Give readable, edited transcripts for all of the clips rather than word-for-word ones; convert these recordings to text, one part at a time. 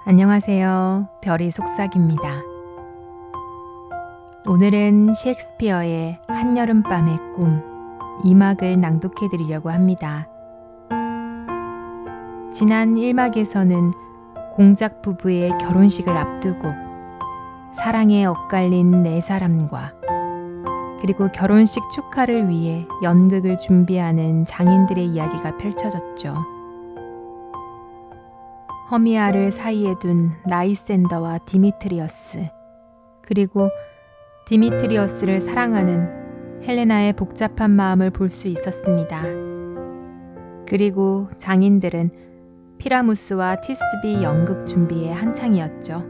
안녕하세요. 별이 속삭입니다. 오늘은 셰익스피어의 한여름밤의 꿈 2막을 낭독해 드리려고 합니다. 지난 1막에서는 공작 부부의 결혼식을 앞두고 사랑에 엇갈린 네 사람과 그리고 결혼식 축하를 위해 연극을 준비하는 장인들의 이야기가 펼쳐졌죠. 허미아를 사이에 둔 라이센더와 디미트리어스, 그리고 디미트리어스를 사랑하는 헬레나의 복잡한 마음을 볼 수 있었습니다. 그리고 장인들은 피라무스와 티스비 연극 준비에 한창이었죠.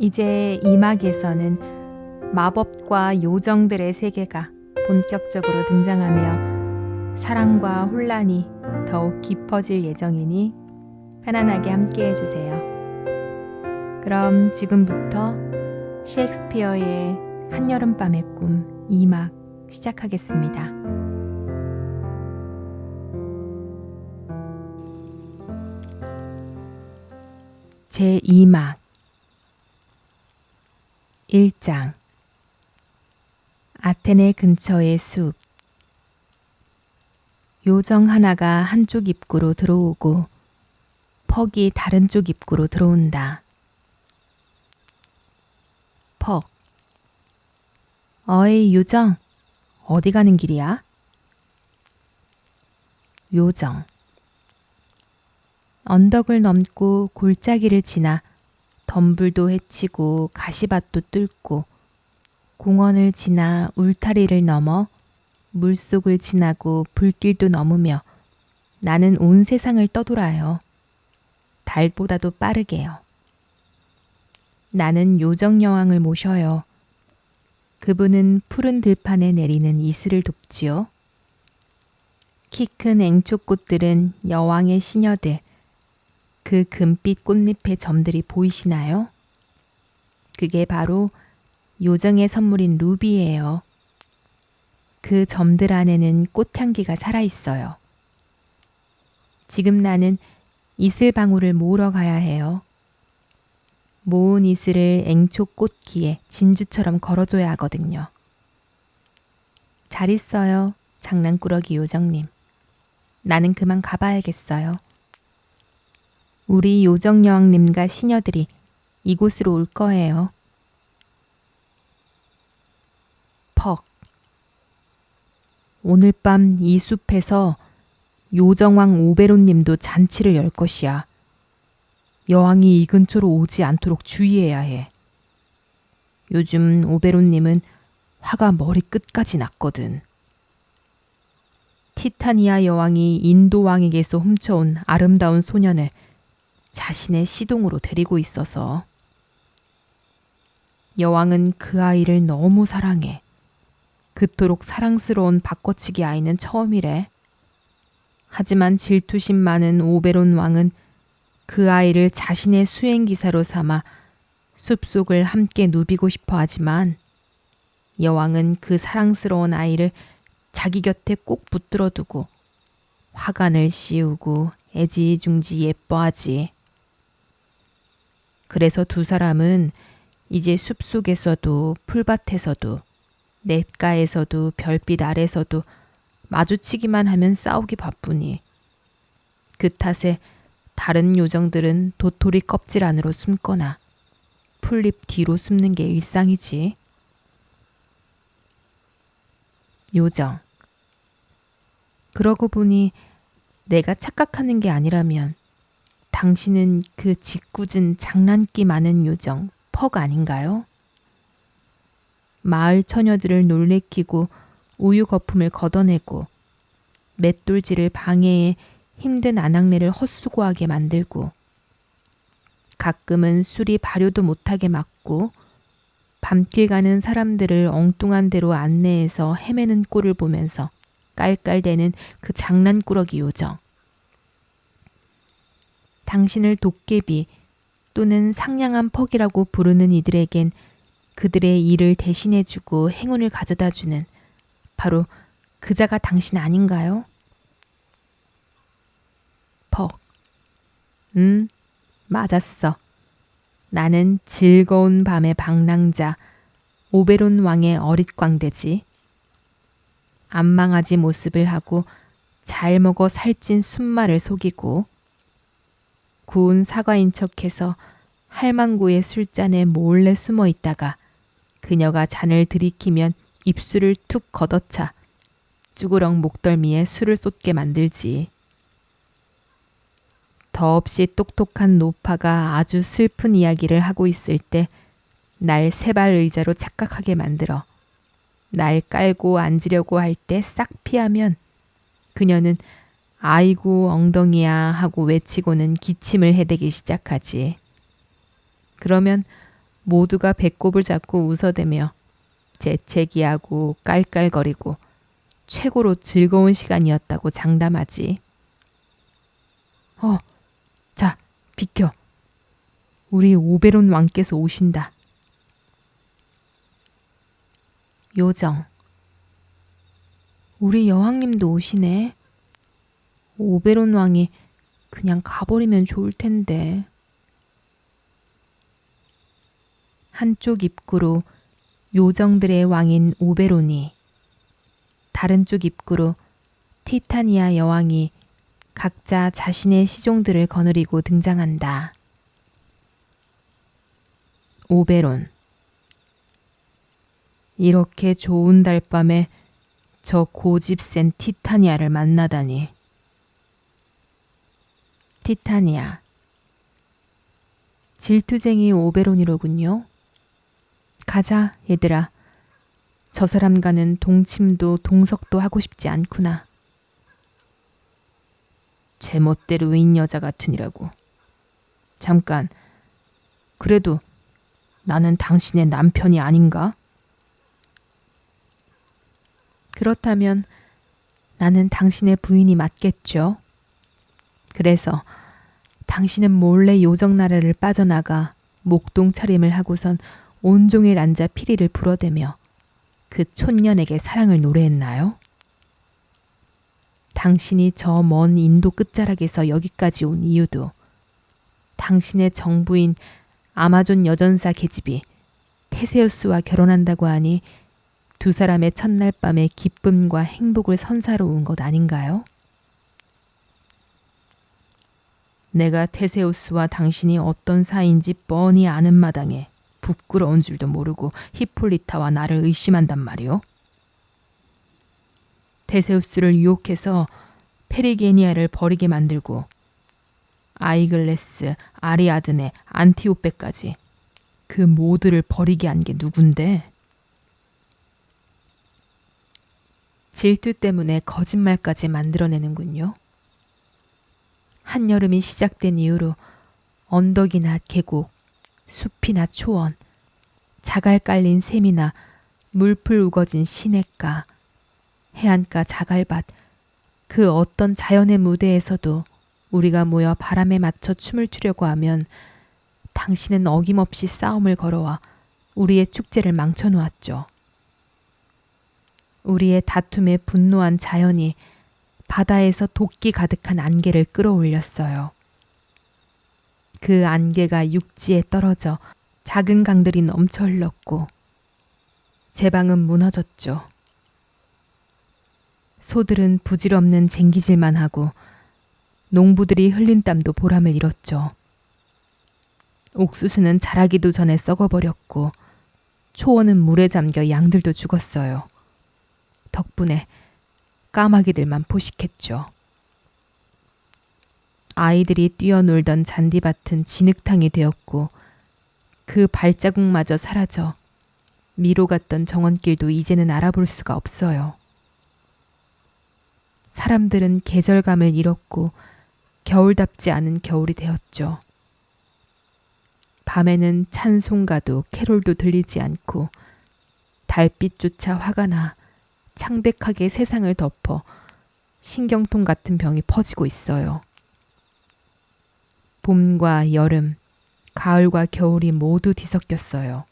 이제 이 막에서는 마법과 요정들의 세계가 본격적으로 등장하며 사랑과 혼란이 더욱 깊어질 예정이니 편안하게 함께 해주세요. 그럼 지금부터 셰익스피어의 한여름밤의 꿈 2막 시작하겠습니다. 제2막 1장 아테네 근처의 숲. 요정 하나가 한쪽 입구로 들어오고 퍽이 다른 쪽 입구로 들어온다. 퍽. 어이 요정, 어디 가는 길이야? 요정. 언덕을 넘고 골짜기를 지나 덤불도 헤치고 가시밭도 뚫고 공원을 지나 울타리를 넘어 물속을 지나고 불길도 넘으며 나는 온 세상을 떠돌아요. 달보다도 빠르게요. 나는 요정 여왕을 모셔요. 그분은 푸른 들판에 내리는 이슬을 돕지요. 키 큰 앵초꽃들은 여왕의 시녀들, 그 금빛 꽃잎의 점들이 보이시나요? 그게 바로 요정의 선물인 루비예요. 그 점들 안에는 꽃향기가 살아있어요. 지금 나는 이슬방울을 모으러 가야 해요. 모은 이슬을 앵초 꽃기에 진주처럼 걸어줘야 하거든요. 잘 있어요, 장난꾸러기 요정님. 나는 그만 가봐야겠어요. 우리 요정 여왕님과 시녀들이 이곳으로 올 거예요. 퍽. 오늘 밤 이 숲에서 요정왕 오베론님도 잔치를 열 것이야. 여왕이 이 근처로 오지 않도록 주의해야 해. 요즘 오베론님은 화가 머리 끝까지 났거든. 티타니아 여왕이 인도 왕에게서 훔쳐온 아름다운 소년을 자신의 시동으로 데리고 있어서. 여왕은 그 아이를 너무 사랑해. 그토록 사랑스러운 바꿔치기 아이는 처음이래. 하지만 질투심 많은 오베론 왕은 그 아이를 자신의 수행기사로 삼아 숲속을 함께 누비고 싶어 하지만 여왕은 그 사랑스러운 아이를 자기 곁에 꼭 붙들어 두고 화관을 씌우고 애지중지 예뻐하지. 그래서 두 사람은 이제 숲속에서도 풀밭에서도 냇가에서도 별빛 아래서도 마주치기만 하면 싸우기 바쁘니 그 탓에 다른 요정들은 도토리 껍질 안으로 숨거나 풀잎 뒤로 숨는 게 일상이지. 요정. 그러고 보니 내가 착각하는 게 아니라면 당신은 그 짓궂은 장난기 많은 요정 퍽 아닌가요? 마을 처녀들을 놀래키고 우유 거품을 걷어내고 맷돌질을 방해해 힘든 아낙네를 헛수고하게 만들고 가끔은 술이 발효도 못하게 막고 밤길 가는 사람들을 엉뚱한 데로 안내해서 헤매는 꼴을 보면서 깔깔대는 그 장난꾸러기 요정. 당신을 도깨비 또는 상냥한 퍽이라고 부르는 이들에겐 그들의 일을 대신해주고 행운을 가져다주는 바로 그자가 당신 아닌가요? 퍽. 맞았어. 나는 즐거운 밤의 방랑자 오베론 왕의 어릿광대지. 안망아지 모습을 하고 잘 먹어 살찐 순말을 속이고 구운 사과인 척해서 할망구의 술잔에 몰래 숨어 있다가 그녀가 잔을 들이키면 입술을 툭 걷어차 쭈그렁 목덜미에 술을 쏟게 만들지. 더없이 똑똑한 노파가 아주 슬픈 이야기를 하고 있을 때 날 세발 의자로 착각하게 만들어 날 깔고 앉으려고 할 때 싹 피하면 그녀는 아이고 엉덩이야 하고 외치고는 기침을 해대기 시작하지. 그러면 모두가 배꼽을 잡고 웃어대며 재채기하고 깔깔거리고 최고로 즐거운 시간이었다고 장담하지. 자, 비켜. 우리 오베론 왕께서 오신다. 요정. 우리 여왕님도 오시네. 오베론 왕이 그냥 가버리면 좋을 텐데. 한쪽 입구로 요정들의 왕인 오베론이, 다른 쪽 입구로 티타니아 여왕이 각자 자신의 시종들을 거느리고 등장한다. 오베론. 이렇게 좋은 달밤에 저 고집센 티타니아를 만나다니. 티타니아. 질투쟁이 오베론이로군요. 가자, 얘들아. 저 사람과는 동침도 동석도 하고 싶지 않구나. 제멋대로인 여자 같으니라고. 잠깐. 그래도 나는 당신의 남편이 아닌가? 그렇다면 나는 당신의 부인이 맞겠죠. 그래서 당신은 몰래 요정나라를 빠져나가 목동 차림을 하고선 온종일 앉아 피리를 불어대며 그 촌년에게 사랑을 노래했나요? 당신이 저 먼 인도 끝자락에서 여기까지 온 이유도 당신의 정부인 아마존 여전사 계집이 테세우스와 결혼한다고 하니 두 사람의 첫날 밤의 기쁨과 행복을 선사로 온 것 아닌가요? 내가 테세우스와 당신이 어떤 사이인지 뻔히 아는 마당에 부끄러운 줄도 모르고 히폴리타와 나를 의심한단 말이오. 테세우스를 유혹해서 페리게니아를 버리게 만들고 아이글레스, 아리아드네, 안티오페까지 그 모두를 버리게 한 게 누군데? 질투 때문에 거짓말까지 만들어내는군요. 한여름이 시작된 이후로 언덕이나 계곡, 숲이나 초원, 자갈 깔린 샘이나 물풀 우거진 시냇가, 해안가 자갈밭, 그 어떤 자연의 무대에서도 우리가 모여 바람에 맞춰 춤을 추려고 하면 당신은 어김없이 싸움을 걸어와 우리의 축제를 망쳐놓았죠. 우리의 다툼에 분노한 자연이 바다에서 도끼 가득한 안개를 끌어올렸어요. 그 안개가 육지에 떨어져 작은 강들이 넘쳐 흘렀고 제방은 무너졌죠. 소들은 부질없는 쟁기질만 하고 농부들이 흘린 땀도 보람을 잃었죠. 옥수수는 자라기도 전에 썩어버렸고 초원은 물에 잠겨 양들도 죽었어요. 덕분에 까마귀들만 포식했죠. 아이들이 뛰어놀던 잔디밭은 진흙탕이 되었고 그 발자국마저 사라져 미로 갔던 정원길도 이제는 알아볼 수가 없어요. 사람들은 계절감을 잃었고 겨울답지 않은 겨울이 되었죠. 밤에는 찬송가도 캐롤도 들리지 않고 달빛조차 화가 나 창백하게 세상을 덮어 신경통 같은 병이 퍼지고 있어요. 봄과 여름, 가을과 겨울이 모두 뒤섞였어요.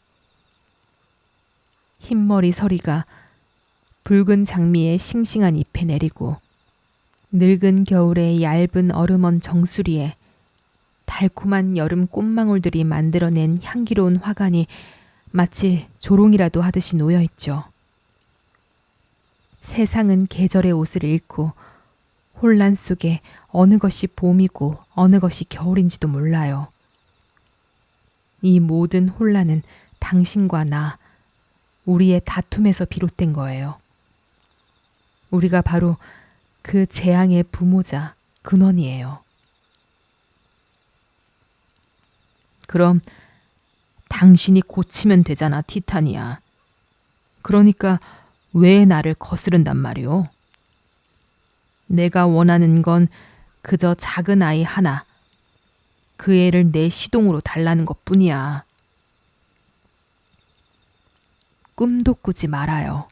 흰머리 서리가 붉은 장미의 싱싱한 잎에 내리고 늙은 겨울의 얇은 얼음언 정수리에 달콤한 여름 꽃망울들이 만들어낸 향기로운 화관이 마치 조롱이라도 하듯이 놓여있죠. 세상은 계절의 옷을 잃고 혼란 속에 어느 것이 봄이고 어느 것이 겨울인지도 몰라요. 이 모든 혼란은 당신과 나, 우리의 다툼에서 비롯된 거예요. 우리가 바로 그 재앙의 부모자, 근원이에요. 그럼 당신이 고치면 되잖아, 티타니아. 그러니까 왜 나를 거스른단 말이오? 내가 원하는 건 그저 작은 아이 하나, 그 애를 내 시동으로 달라는 것뿐이야. 꿈도 꾸지 말아요.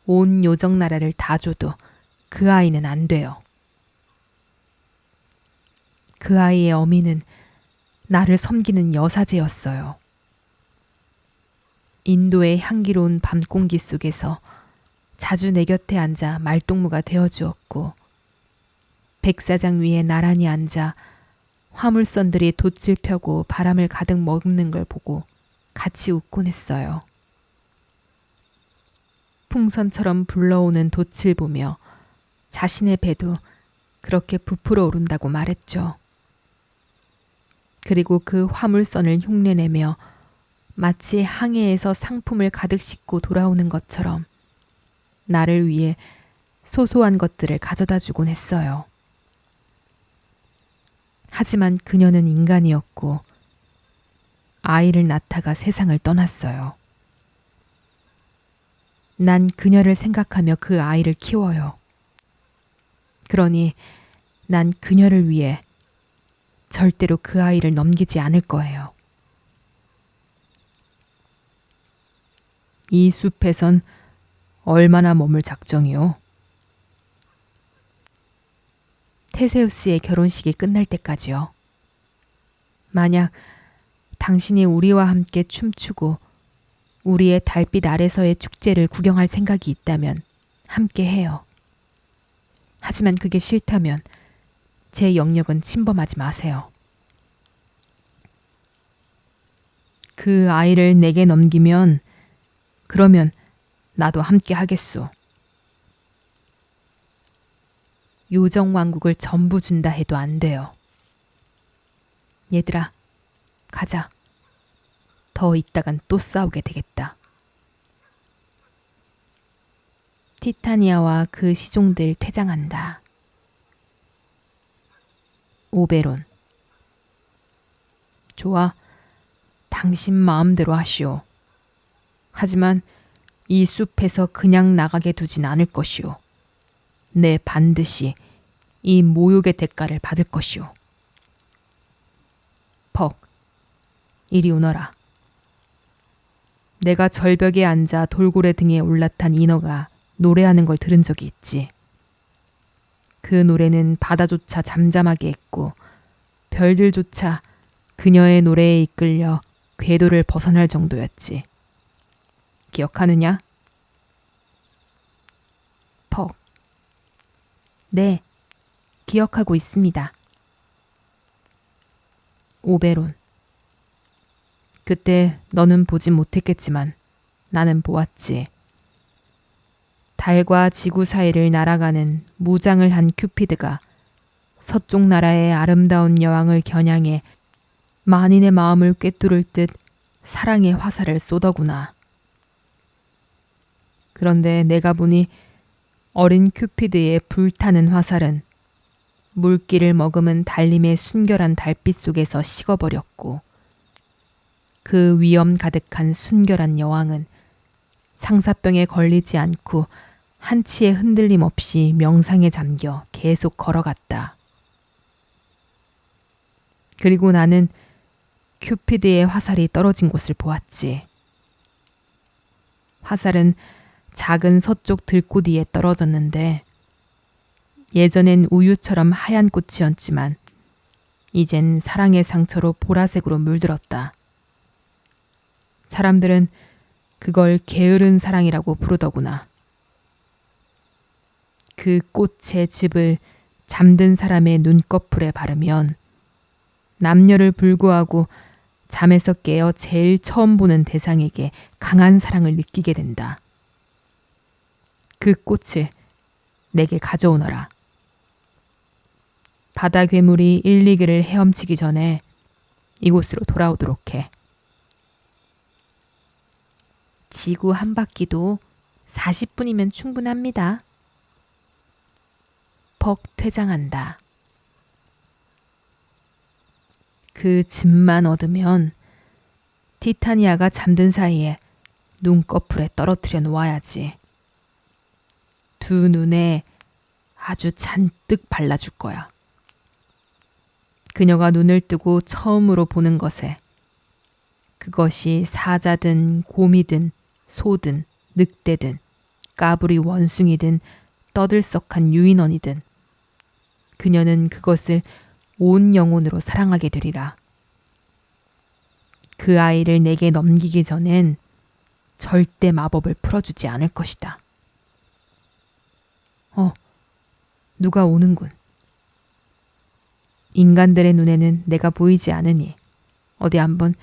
온 요정나라를 다 줘도 그 아이는 안 돼요. 그 아이의 어미는 나를 섬기는 여사제였어요. 인도의 향기로운 밤 공기 속에서 자주 내 곁에 앉아 말동무가 되어주었고, 백사장 위에 나란히 앉아 화물선들이 돛을 펴고 바람을 가득 머금는 걸 보고 같이 웃곤 했어요. 풍선처럼 불러오는 돛을 보며 자신의 배도 그렇게 부풀어 오른다고 말했죠. 그리고 그 화물선을 흉내내며 마치 항해에서 상품을 가득 싣고 돌아오는 것처럼 나를 위해 소소한 것들을 가져다 주곤 했어요. 하지만 그녀는 인간이었고 아이를 낳다가 세상을 떠났어요. 난 그녀를 생각하며 그 아이를 키워요. 그러니 난 그녀를 위해 절대로 그 아이를 넘기지 않을 거예요. 이 숲에선 얼마나 머물 작정이오? 테세우스의 결혼식이 끝날 때까지요. 만약 당신이 우리와 함께 춤추고 우리의 달빛 아래서의 축제를 구경할 생각이 있다면 함께 해요. 하지만 그게 싫다면 제 영역은 침범하지 마세요. 그 아이를 내게 넘기면 그러면 나도 함께 하겠소. 요정왕국을 전부 준다 해도 안 돼요. 얘들아, 가자. 더 있다간 또 싸우게 되겠다. 티타니아와 그 시종들 퇴장한다. 오베론. 좋아. 당신 마음대로 하시오. 하지만 이 숲에서 그냥 나가게 두진 않을 것이오. 내 반드시 이 모욕의 대가를 받을 것이오. 퍽, 이리 오너라. 내가 절벽에 앉아 돌고래 등에 올라탄 인어가 노래하는 걸 들은 적이 있지. 그 노래는 바다조차 잠잠하게 했고 별들조차 그녀의 노래에 이끌려 궤도를 벗어날 정도였지. 기억하느냐? 퍽. 네, 기억하고 있습니다. 오베론. 그때 너는 보진 못했겠지만 나는 보았지. 달과 지구 사이를 날아가는 무장을 한 큐피드가 서쪽 나라의 아름다운 여왕을 겨냥해 만인의 마음을 꿰뚫을 듯 사랑의 화살을 쏘더구나. 그런데 내가 보니 어린 큐피드의 불타는 화살은 물기를 머금은 달림의 순결한 달빛 속에서 식어버렸고, 그 위엄 가득한 순결한 여왕은 상사병에 걸리지 않고 한치의 흔들림 없이 명상에 잠겨 계속 걸어갔다. 그리고 나는 큐피드의 화살이 떨어진 곳을 보았지. 화살은 작은 서쪽 들꽃 위에 떨어졌는데 예전엔 우유처럼 하얀 꽃이었지만 이젠 사랑의 상처로 보라색으로 물들었다. 사람들은 그걸 게으른 사랑이라고 부르더구나. 그 꽃의 즙을 잠든 사람의 눈꺼풀에 바르면 남녀를 불구하고 잠에서 깨어 제일 처음 보는 대상에게 강한 사랑을 느끼게 된다. 그 꽃을 내게 가져오너라. 바다 괴물이 1, 2기를 헤엄치기 전에 이곳으로 돌아오도록 해. 지구 한 바퀴도 40분이면 충분합니다. 벅 퇴장한다. 그 즙만 얻으면 티타니아가 잠든 사이에 눈꺼풀에 떨어뜨려 놓아야지. 두 눈에 아주 잔뜩 발라줄 거야. 그녀가 눈을 뜨고 처음으로 보는 것에 그것이 사자든 곰이든 소든 늑대든 까불이 원숭이든 떠들썩한 유인원이든 그녀는 그것을 온 영혼으로 사랑하게 되리라. 그 아이를 내게 넘기기 전엔 절대 마법을 풀어주지 않을 것이다. 누가 오는군. 인간들의 눈에는 내가 보이지 않으니 어디 한번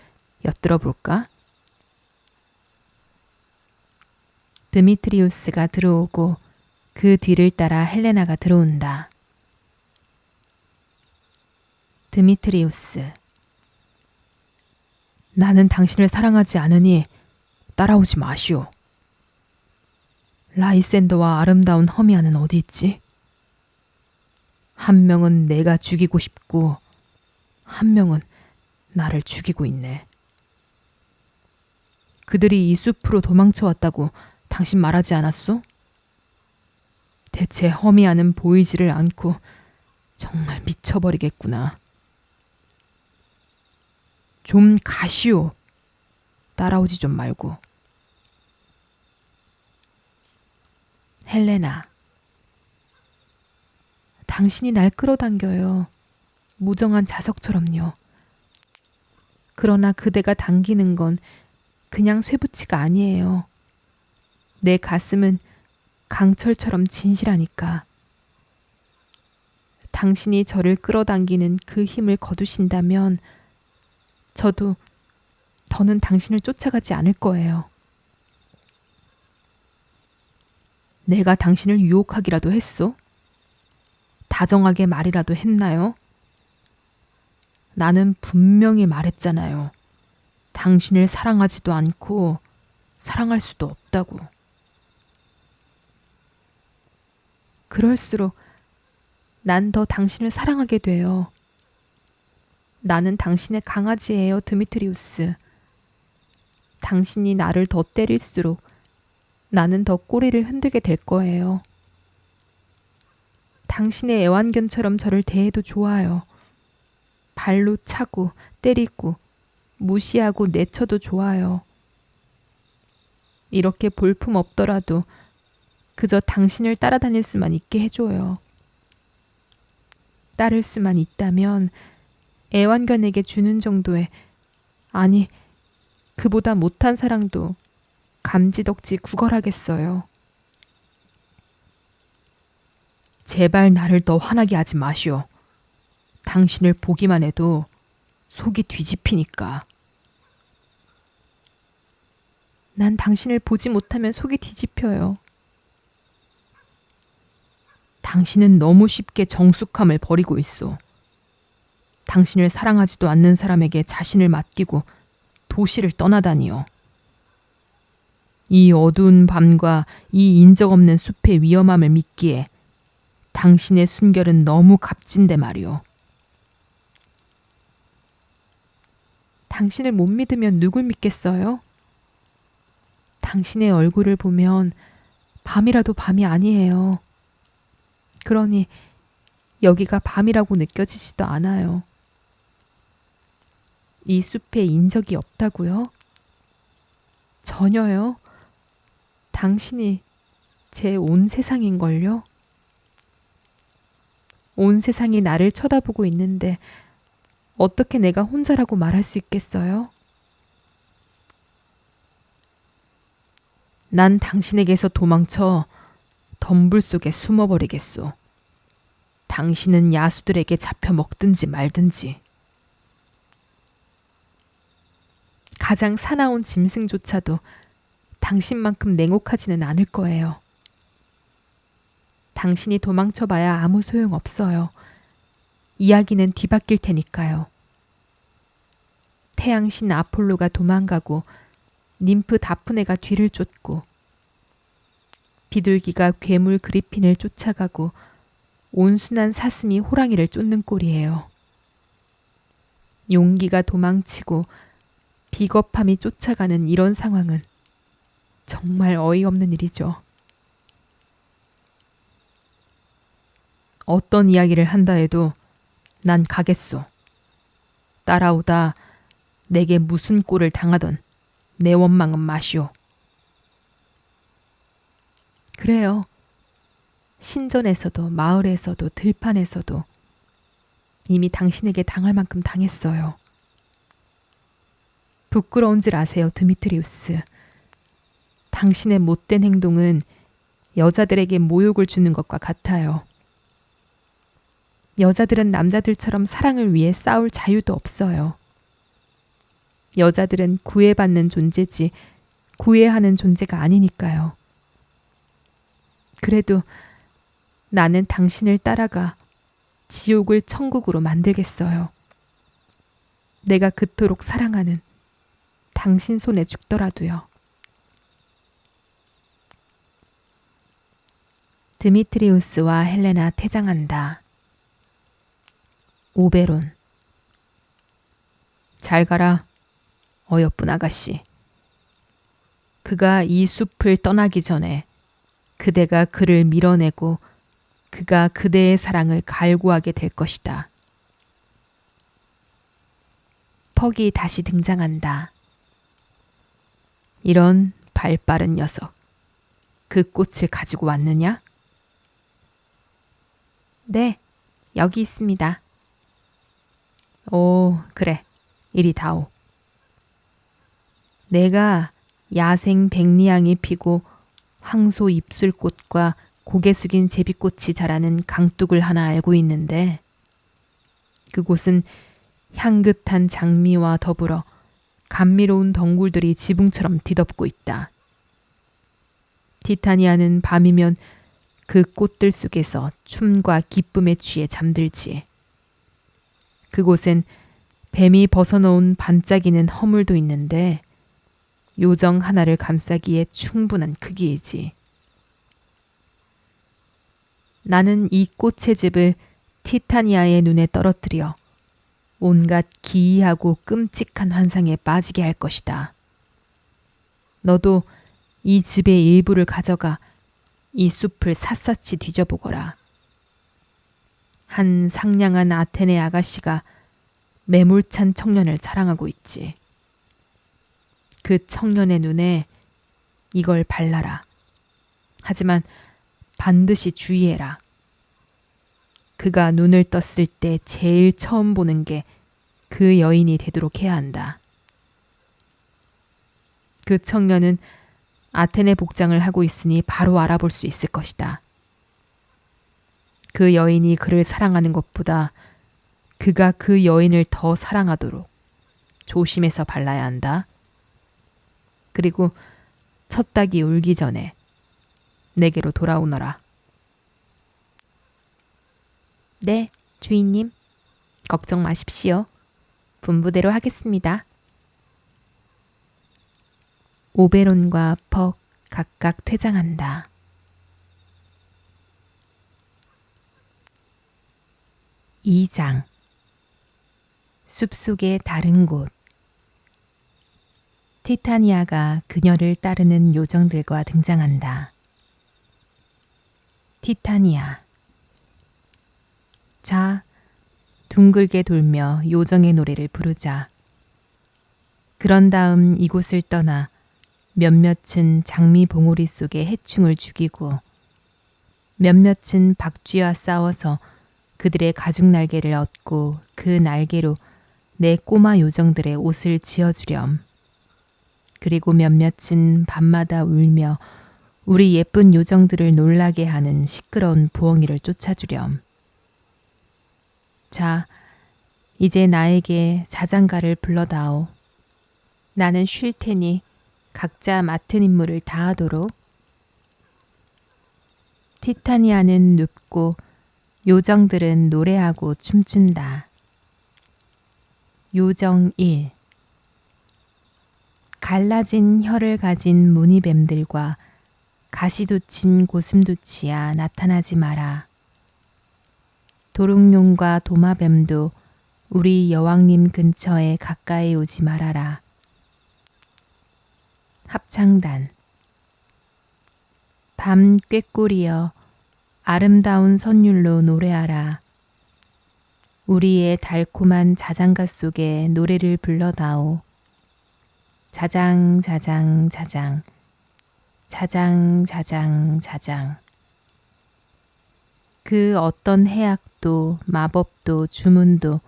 엿들어 볼까? 드미트리우스가 들어오고 그 뒤를 따라 헬레나가 들어온다. 드미트리우스, 나는 당신을 사랑하지 않으니 따라오지 마시오. 라이센더와 아름다운 허미아는 어디 있지? 한 명은 내가 죽이고 싶고 한 명은 나를 죽이고 있네. 그들이 이 숲으로 도망쳐 왔다고 당신 말하지 않았소? 대체 허미아는 보이지를 않고 정말 미쳐버리겠구나. 좀 가시오. 따라오지 좀 말고. 헬레나, 당신이 날 끌어당겨요. 무정한 자석처럼요. 그러나 그대가 당기는 건 그냥 쇠붙이가 아니에요. 내 가슴은 강철처럼 진실하니까. 당신이 저를 끌어당기는 그 힘을 거두신다면 저도 더는 당신을 쫓아가지 않을 거예요. 내가 당신을 유혹하기라도 했소? 다정하게 말이라도 했나요? 나는 분명히 말했잖아요. 당신을 사랑하지도 않고 사랑할 수도 없다고. 그럴수록 난 더 당신을 사랑하게 돼요. 나는 당신의 강아지예요, 드미트리우스. 당신이 나를 더 때릴수록 나는 더 꼬리를 흔들게 될 거예요. 당신의 애완견처럼 저를 대해도 좋아요. 발로 차고 때리고 무시하고 내쳐도 좋아요. 이렇게 볼품 없더라도 그저 당신을 따라다닐 수만 있게 해줘요. 따를 수만 있다면 애완견에게 주는 정도의, 아니 그보다 못한 사랑도 감지덕지 구걸하겠어요. 제발 나를 더 화나게 하지 마시오. 당신을 보기만 해도 속이 뒤집히니까. 난 당신을 보지 못하면 속이 뒤집혀요. 당신은 너무 쉽게 정숙함을 버리고 있어. 당신을 사랑하지도 않는 사람에게 자신을 맡기고 도시를 떠나다니요. 이 어두운 밤과 이 인적 없는 숲의 위험함을 믿기에 당신의 순결은 너무 값진데 말이오. 당신을 못 믿으면 누굴 믿겠어요? 당신의 얼굴을 보면 밤이라도 밤이 아니에요. 그러니 여기가 밤이라고 느껴지지도 않아요. 이 숲에 인적이 없다고요? 전혀요. 당신이 제 온 세상인걸요? 온 세상이 나를 쳐다보고 있는데 어떻게 내가 혼자라고 말할 수 있겠어요? 난 당신에게서 도망쳐 덤불 속에 숨어버리겠소. 당신은 야수들에게 잡혀 먹든지 말든지. 가장 사나운 짐승조차도 당신만큼 냉혹하지는 않을 거예요. 당신이 도망쳐봐야 아무 소용 없어요. 이야기는 뒤바뀔 테니까요. 태양신 아폴로가 도망가고 님프 다프네가 뒤를 쫓고 비둘기가 괴물 그리핀을 쫓아가고 온순한 사슴이 호랑이를 쫓는 꼴이에요. 용기가 도망치고 비겁함이 쫓아가는 이런 상황은 정말 어이없는 일이죠. 어떤 이야기를 한다 해도 난 가겠소. 따라오다 내게 무슨 꼴을 당하던 내 원망은 마시오. 그래요. 신전에서도 마을에서도 들판에서도 이미 당신에게 당할 만큼 당했어요. 부끄러운 줄 아세요, 드미트리우스. 당신의 못된 행동은 여자들에게 모욕을 주는 것과 같아요. 여자들은 남자들처럼 사랑을 위해 싸울 자유도 없어요. 여자들은 구애받는 존재지 구애하는 존재가 아니니까요. 그래도 나는 당신을 따라가 지옥을 천국으로 만들겠어요. 내가 그토록 사랑하는 당신 손에 죽더라도요. 드미트리우스와 헬레나 퇴장한다. 오베론. 잘 가라, 어여쁜 아가씨. 그가 이 숲을 떠나기 전에 그대가 그를 밀어내고 그가 그대의 사랑을 갈구하게 될 것이다. 퍽이 다시 등장한다. 이런 발빠른 녀석. 그 꽃을 가지고 왔느냐? 네, 여기 있습니다. 오, 그래. 이리 다오. 내가 야생 백리향이 피고 황소 입술꽃과 고개 숙인 제비꽃이 자라는 강둑을 하나 알고 있는데 그곳은 향긋한 장미와 더불어 감미로운 덩굴들이 지붕처럼 뒤덮고 있다. 티타니아는 밤이면 그 꽃들 속에서 춤과 기쁨에 취해 잠들지. 그곳엔 뱀이 벗어놓은 반짝이는 허물도 있는데 요정 하나를 감싸기에 충분한 크기이지. 나는 이 꽃의 집을 티타니아의 눈에 떨어뜨려 온갖 기이하고 끔찍한 환상에 빠지게 할 것이다. 너도 이 집의 일부를 가져가 이 숲을 샅샅이 뒤져보거라. 한 상냥한 아테네 아가씨가 매몰찬 청년을 사랑하고 있지. 그 청년의 눈에 이걸 발라라. 하지만 반드시 주의해라. 그가 눈을 떴을 때 제일 처음 보는 게 그 여인이 되도록 해야 한다. 그 청년은 아테네 복장을 하고 있으니 바로 알아볼 수 있을 것이다. 그 여인이 그를 사랑하는 것보다 그가 그 여인을 더 사랑하도록 조심해서 발라야 한다. 그리고 첫 닭이 울기 전에 내게로 돌아오너라. 네, 주인님. 걱정 마십시오. 분부대로 하겠습니다. 오베론과 퍽 각각 퇴장한다. 이 장. 숲속의 다른 곳. 티타니아가 그녀를 따르는 요정들과 등장한다. 티타니아. 자, 둥글게 돌며 요정의 노래를 부르자. 그런 다음 이곳을 떠나 몇몇은 장미 봉우리 속에 해충을 죽이고 몇몇은 박쥐와 싸워서 그들의 가죽 날개를 얻고 그 날개로 내 꼬마 요정들의 옷을 지어주렴. 그리고 몇몇은 밤마다 울며 우리 예쁜 요정들을 놀라게 하는 시끄러운 부엉이를 쫓아주렴. 자, 이제 나에게 자장가를 불러다오. 나는 쉴 테니 각자 맡은 임무를 다하도록. 티타니아는 눕고 요정들은 노래하고 춤춘다. 요정 1. 갈라진 혀를 가진 무늬뱀들과 가시돋친 고슴도치야 나타나지 마라. 도롱뇽과 도마뱀도 우리 여왕님 근처에 가까이 오지 말아라. 합창단. 밤 꾀꼬리여 아름다운 선율로 노래하라. 우리의 달콤한 자장가 속에 노래를 불러다오. 자장 자장 자장 자장 자장 자장. 그 어떤 해악도 마법도 주문도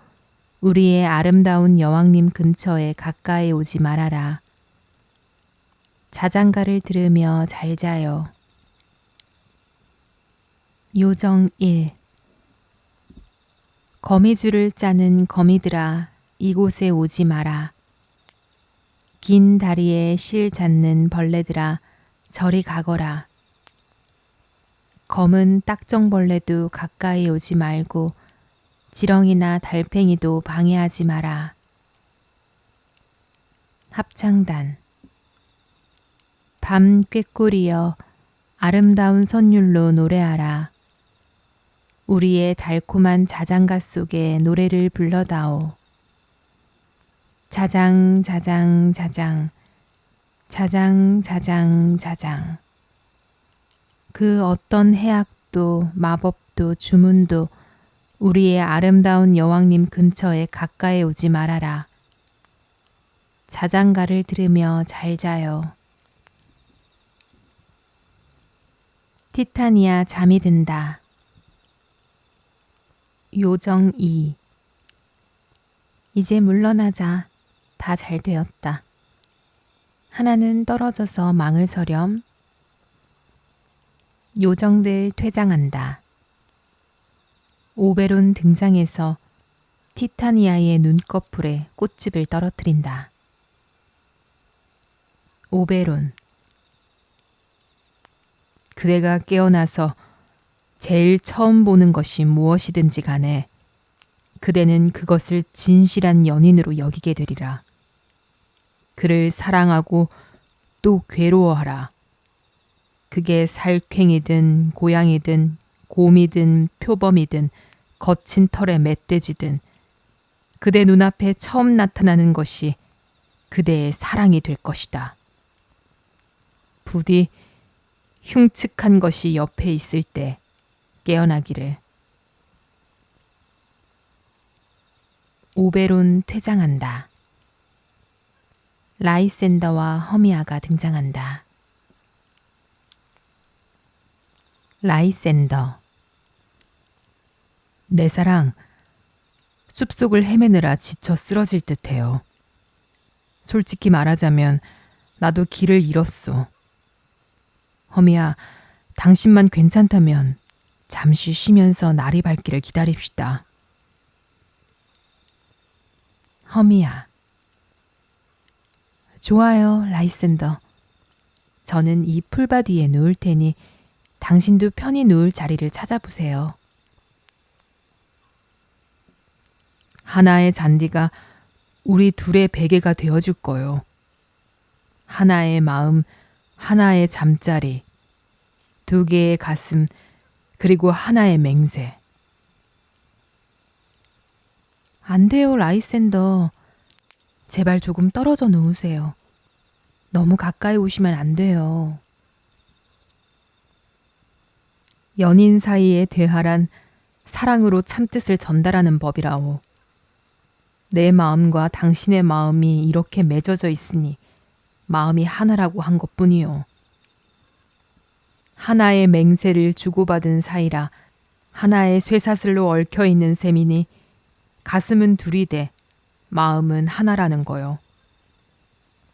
우리의 아름다운 여왕님 근처에 가까이 오지 말아라. 자장가를 들으며 잘 자요. 요정 1. 거미줄을 짜는 거미들아 이곳에 오지 마라. 긴 다리에 실 잡는 벌레들아 저리 가거라. 검은 딱정벌레도 가까이 오지 말고 지렁이나 달팽이도 방해하지 마라. 합창단. 밤 꾀꼬리여 아름다운 선율로 노래하라. 우리의 달콤한 자장가 속에 노래를 불러다오. 자장 자장 자장 자장 자장 자장. 그 어떤 해악도 마법도 주문도 우리의 아름다운 여왕님 근처에 가까이 오지 말아라. 자장가를 들으며 잘 자요. 티타니아 잠이 든다. 요정 2. 이제 물러나자. 다 잘 되었다. 하나는 떨어져서 망을 서렴. 요정들 퇴장한다. 오베론 등장해서 티타니아의 눈꺼풀에 꽃집을 떨어뜨린다. 오베론. 그대가 깨어나서 제일 처음 보는 것이 무엇이든지 간에 그대는 그것을 진실한 연인으로 여기게 되리라. 그를 사랑하고 또 괴로워하라. 그게 살쾡이든 고양이든 곰이든 표범이든 거친 털의 멧돼지든 그대 눈앞에 처음 나타나는 것이 그대의 사랑이 될 것이다. 부디 흉측한 것이 옆에 있을 때 깨어나기를. 오베론 퇴장한다. 라이센더와 허미아가 등장한다. 라이센더. 내 사랑, 숲속을 헤매느라 지쳐 쓰러질 듯해요. 솔직히 말하자면 나도 길을 잃었소. 허미야, 당신만 괜찮다면 잠시 쉬면서 날이 밝기를 기다립시다. 허미야. 좋아요, 라이센더. 저는 이 풀밭 위에 누울 테니 당신도 편히 누울 자리를 찾아보세요. 하나의 잔디가 우리 둘의 베개가 되어줄 거요. 하나의 마음, 하나의 잠자리, 두 개의 가슴, 그리고 하나의 맹세. 안 돼요, 라이센더. 제발 조금 떨어져 놓으세요. 너무 가까이 오시면 안 돼요. 연인 사이의 대화란 사랑으로 참뜻을 전달하는 법이라오. 내 마음과 당신의 마음이 이렇게 맺어져 있으니 마음이 하나라고 한 것뿐이요. 하나의 맹세를 주고받은 사이라 하나의 쇠사슬로 얽혀 있는 셈이니 가슴은 둘이 돼 마음은 하나라는 거요.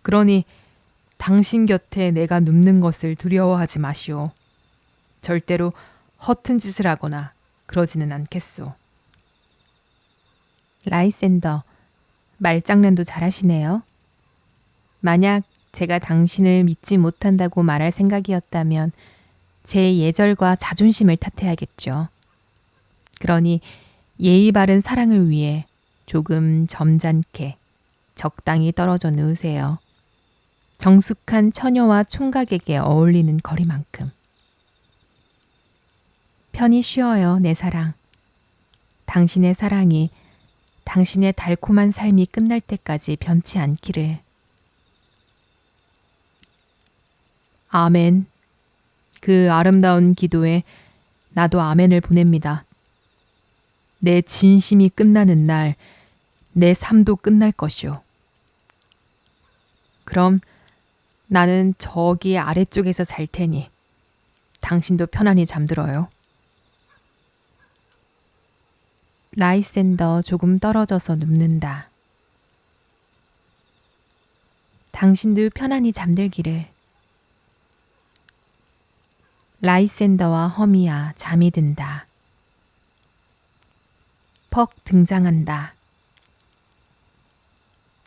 그러니 당신 곁에 내가 눕는 것을 두려워하지 마시오. 절대로 허튼 짓을 하거나 그러지는 않겠소. 라이센더, 말장난도 잘하시네요. 만약 제가 당신을 믿지 못한다고 말할 생각이었다면 제 예절과 자존심을 탓해야겠죠. 그러니 예의 바른 사랑을 위해 조금 점잖게 적당히 떨어져 누우세요. 정숙한 처녀와 총각에게 어울리는 거리만큼. 편히 쉬어요, 내 사랑. 당신의 사랑이 당신의 달콤한 삶이 끝날 때까지 변치 않기를. 아멘. 그 아름다운 기도에 나도 아멘을 보냅니다. 내 진심이 끝나는 날, 내 삶도 끝날 것이오. 그럼 나는 저기 아래쪽에서 잘 테니 당신도 편안히 잠들어요. 라이센더 조금 떨어져서 눕는다. 당신도 편안히 잠들기를. 라이센더와 허미야 잠이 든다. 퍽 등장한다.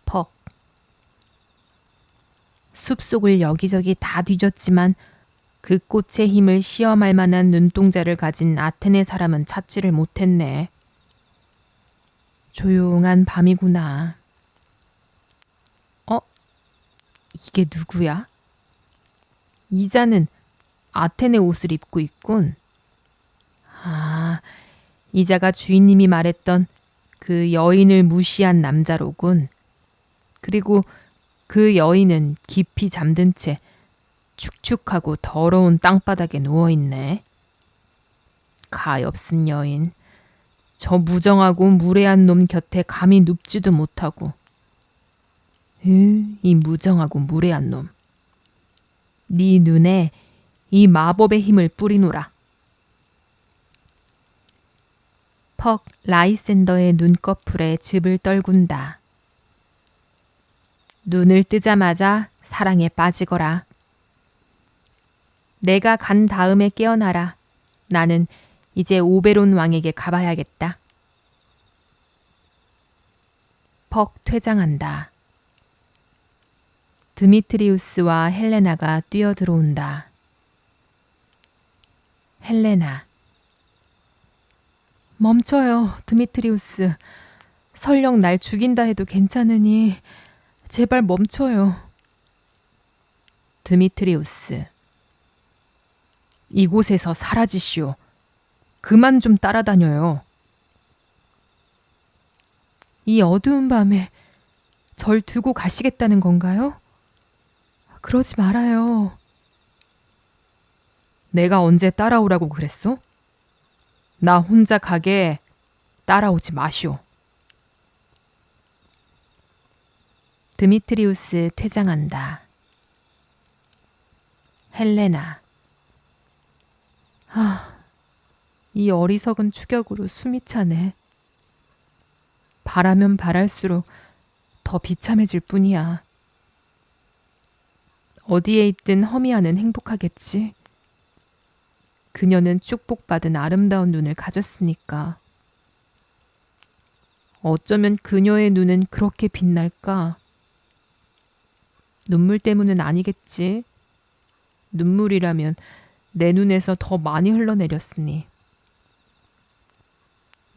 퍽. 숲속을 여기저기 다 뒤졌지만 그 꽃의 힘을 시험할 만한 눈동자를 가진 아테네 사람은 찾지를 못했네. 조용한 밤이구나. 이게 누구야? 이자는 아테네 옷을 입고 있군. 아, 이자가 주인님이 말했던 그 여인을 무시한 남자로군. 그리고 그 여인은 깊이 잠든 채 축축하고 더러운 땅바닥에 누워있네. 가엾은 여인. 저 무정하고 무례한 놈 곁에 감히 눕지도 못하고. 이 무정하고 무례한 놈. 네 눈에 이 마법의 힘을 뿌리노라. 퍽 라이센더의 눈꺼풀에 즙을 떨군다. 눈을 뜨자마자 사랑에 빠지거라. 내가 간 다음에 깨어나라. 나는 이제 오베론 왕에게 가봐야겠다. 퍽 퇴장한다. 드미트리우스와 헬레나가 뛰어들어온다. 헬레나. 멈춰요, 드미트리우스. 설령 날 죽인다 해도 괜찮으니 제발 멈춰요. 드미트리우스. 이곳에서 사라지시오. 그만 좀 따라다녀요. 이 어두운 밤에 절 두고 가시겠다는 건가요? 그러지 말아요. 내가 언제 따라오라고 그랬소? 나 혼자 가게 따라오지 마시오. 드미트리우스 퇴장한다. 헬레나. 이 어리석은 추격으로 숨이 차네. 바라면 바랄수록 더 비참해질 뿐이야. 어디에 있든 허미아는 행복하겠지. 그녀는 축복받은 아름다운 눈을 가졌으니까. 어쩌면 그녀의 눈은 그렇게 빛날까? 눈물 때문은 아니겠지. 눈물이라면 내 눈에서 더 많이 흘러내렸으니.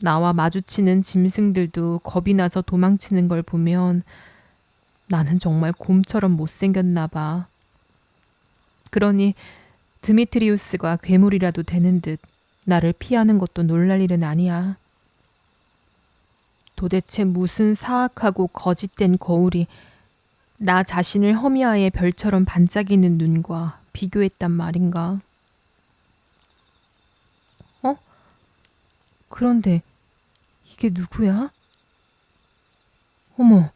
나와 마주치는 짐승들도 겁이 나서 도망치는 걸 보면 나는 정말 곰처럼 못생겼나 봐. 그러니 드미트리우스가 괴물이라도 되는 듯 나를 피하는 것도 놀랄 일은 아니야. 도대체 무슨 사악하고 거짓된 거울이 나 자신을 허미아의 별처럼 반짝이는 눈과 비교했단 말인가. 그런데 이게 누구야? 어머,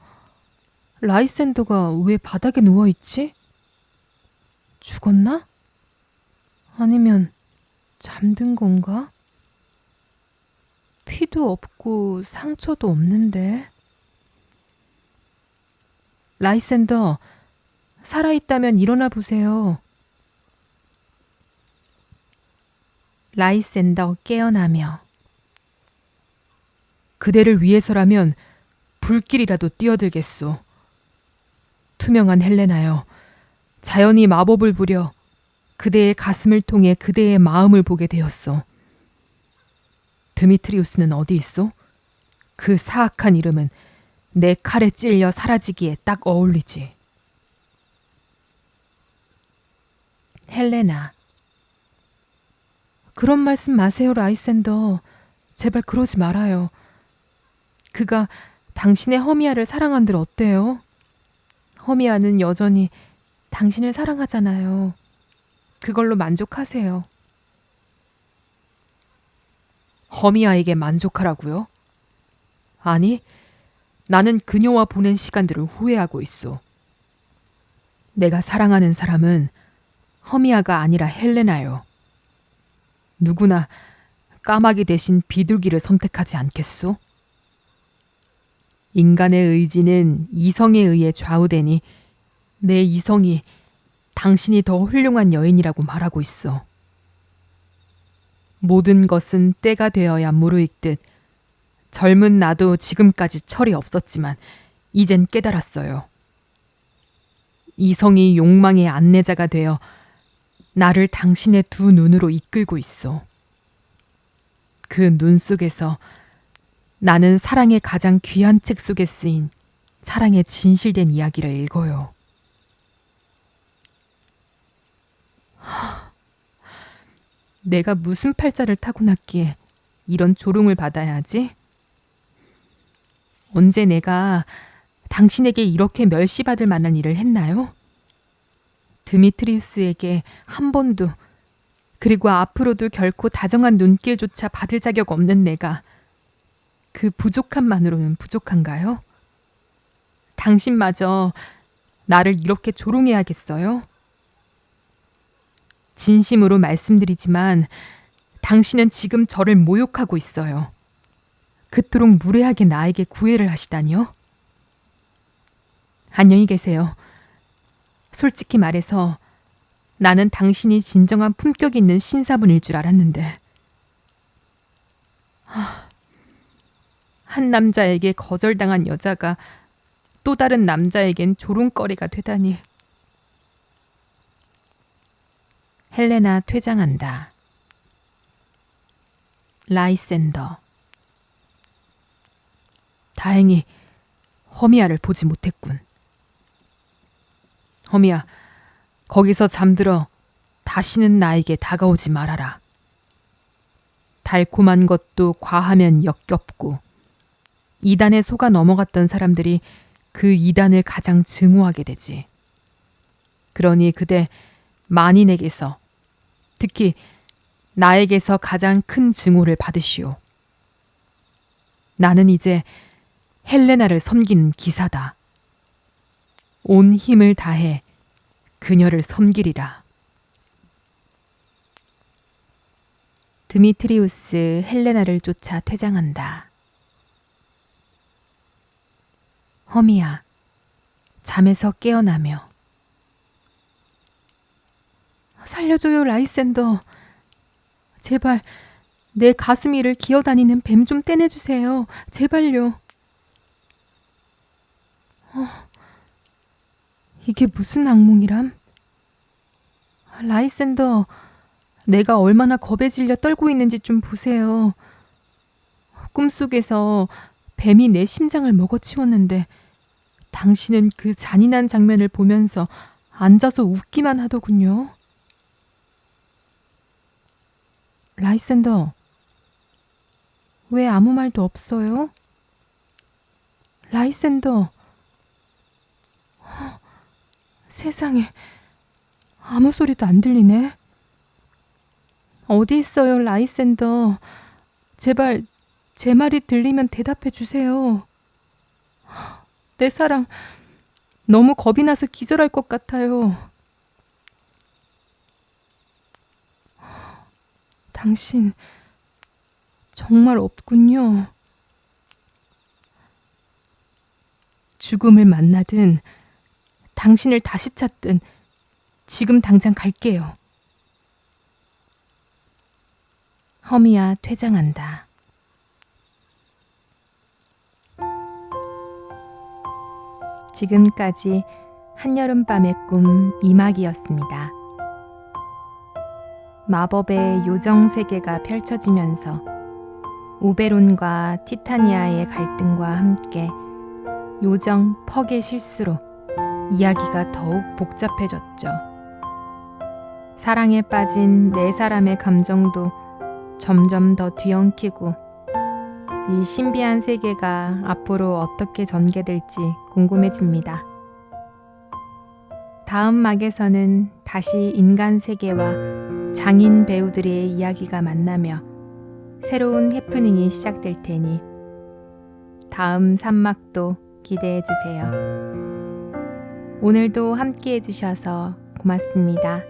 라이센더가 왜 바닥에 누워있지? 죽었나? 아니면 잠든 건가? 피도 없고 상처도 없는데. 라이센더, 살아있다면 일어나 보세요. 라이센더 깨어나며. 그대를 위해서라면 불길이라도 뛰어들겠소. 투명한 헬레나여, 자연이 마법을 부려 그대의 가슴을 통해 그대의 마음을 보게 되었소. 드미트리우스는 어디 있소? 그 사악한 이름은 내 칼에 찔려 사라지기에 딱 어울리지. 헬레나. 그런 말씀 마세요, 라이센더. 제발 그러지 말아요. 그가 당신의 허미아를 사랑한들 어때요? 허미아는 여전히 당신을 사랑하잖아요. 그걸로 만족하세요. 허미아에게 만족하라고요? 아니, 나는 그녀와 보낸 시간들을 후회하고 있어. 내가 사랑하는 사람은 허미아가 아니라 헬레나요. 누구나 까마귀 대신 비둘기를 선택하지 않겠소? 인간의 의지는 이성에 의해 좌우되니 내 이성이 당신이 더 훌륭한 여인이라고 말하고 있어. 모든 것은 때가 되어야 무르익듯 젊은 나도 지금까지 철이 없었지만 이젠 깨달았어요. 이성이 욕망의 안내자가 되어 나를 당신의 두 눈으로 이끌고 있어. 그 눈 속에서 나는 사랑의 가장 귀한 책 속에 쓰인 사랑의 진실된 이야기를 읽어요. 내가 무슨 팔자를 타고났기에 이런 조롱을 받아야 하지? 언제 내가 당신에게 이렇게 멸시받을 만한 일을 했나요? 드미트리우스에게 한 번도, 그리고 앞으로도 결코 다정한 눈길조차 받을 자격 없는 내가 그 부족함만으로는 부족한가요? 당신마저 나를 이렇게 조롱해야겠어요? 진심으로 말씀드리지만 당신은 지금 저를 모욕하고 있어요. 그토록 무례하게 나에게 구애를 하시다니요? 안녕히 계세요. 솔직히 말해서 나는 당신이 진정한 품격 있는 신사분일 줄 알았는데. 한 남자에게 거절당한 여자가 또 다른 남자에겐 조롱거리가 되다니. 헬레나 퇴장한다. 라이센더. 다행히 허미아를 보지 못했군. 허미아, 거기서 잠들어 다시는 나에게 다가오지 말아라. 달콤한 것도 과하면 역겹고 이단에 속아 넘어갔던 사람들이 그 이단을 가장 증오하게 되지. 그러니 그대 만인에게서, 특히 나에게서 가장 큰 증오를 받으시오. 나는 이제 헬레나를 섬기는 기사다. 온 힘을 다해 그녀를 섬기리라. 드미트리우스 헬레나를 쫓아 퇴장한다. 허미야, 잠에서 깨어나며. 살려줘요, 라이센더. 제발 내 가슴 위를 기어다니는 뱀 좀 떼내주세요. 제발요. 이게 무슨 악몽이람? 라이센더, 내가 얼마나 겁에 질려 떨고 있는지 좀 보세요. 꿈속에서 뱀이 내 심장을 먹어치웠는데 당신은 그 잔인한 장면을 보면서 앉아서 웃기만 하더군요. 라이센더, 왜 아무 말도 없어요? 라이센더. 세상에, 아무 소리도 안 들리네. 어디 있어요, 라이센더. 제발 제 말이 들리면 대답해 주세요. 내 사랑, 너무 겁이 나서 기절할 것 같아요. 당신 정말 없군요. 죽음을 만나든 당신을 다시 찾든 지금 당장 갈게요. 허미야 퇴장한다. 지금까지 한여름밤의 꿈 2막이었습니다. 마법의 요정 세계가 펼쳐지면서 오베론과 티타니아의 갈등과 함께 요정 퍽의 실수로 이야기가 더욱 복잡해졌죠. 사랑에 빠진 네 사람의 감정도 점점 더 뒤엉키고 이 신비한 세계가 앞으로 어떻게 전개될지 궁금해집니다. 다음 막에서는 다시 인간 세계와 장인 배우들의 이야기가 만나며 새로운 해프닝이 시작될 테니 다음 3막도 기대해 주세요. 오늘도 함께 해주셔서 고맙습니다.